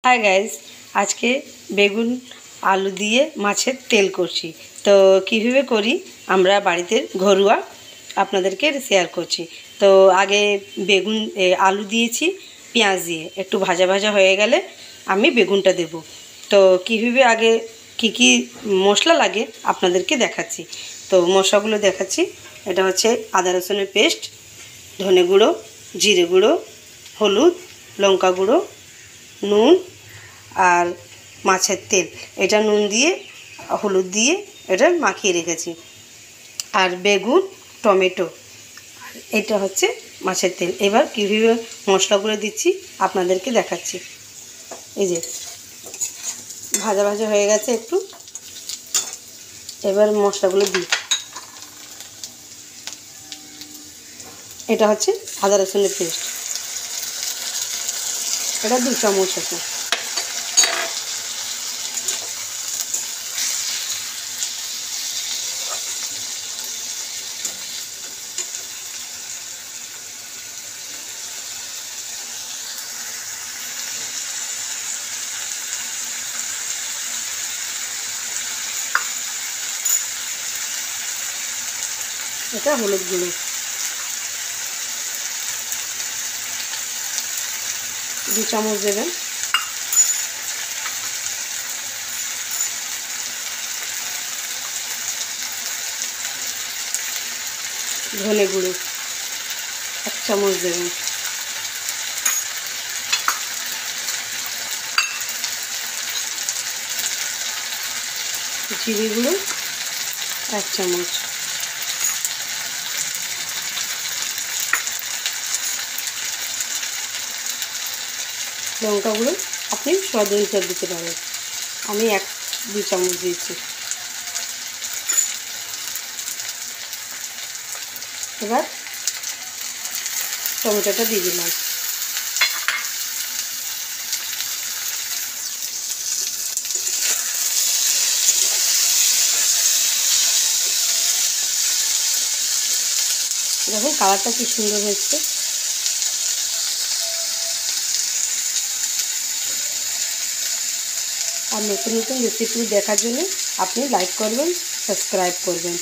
Hi guys, আজকে বেগুন আলু দিয়ে মাছের তেল করছি। তো কীভাবে করি আমরা বাড়িতে ঘরোয়া আপনাদেরকে শেয়ার করছি। তো আগে বেগুন আলু দিয়েছি, পেঁয়াজ দিয়ে একটু ভাজা ভাজা হয়ে গেলে আমি বেগুনটা দেব। তো কীভাবে আগে কী মশলা লাগে আপনাদেরকে দেখাচ্ছি। তো মশলাগুলো দেখাচ্ছি। এটা হচ্ছে আদা রসুনের পেস্ট, ধনে গুঁড়ো, জিরে গুঁড়ো, হলুদ, লঙ্কা গুঁড়ো, নুন আর মাছের তেল। এটা নুন দিয়ে হলুদ দিয়ে এটা মাখিয়ে রেখেছি। আর বেগুন, টমেটো, এটা হচ্ছে মাছের তেল। এবার কীভাবে মশলাগুলো দিচ্ছি আপনাদেরকে দেখাচ্ছি। এই যে ভাজা ভাজা হয়ে গেছে একটু, এবার মশলাগুলো দিই। এটা হচ্ছে আদা রসুনের পেস্ট, এটা 2 চামচ আছে। এটা হলুদ গুঁড়ো, দু চামচ দেবেন। ধনে গুঁড়ো 1 চামচ দেবেন। জিরে গুঁড়ো 1 চামচ। লঙ্কা গুঁড়ো আপনি স্বাদ অনুসারে দিতে পারেন, আমি 1-2 চামচ দিয়েছি। এবার টমেটোটা দিয়ে দিলাম। দেখুন কালারটা কি সুন্দর হয়েছে। আর নতুন নতুন রেসিপি দেখার জন্য আপনি লাইক করবেন, সাবস্ক্রাইব করবেন।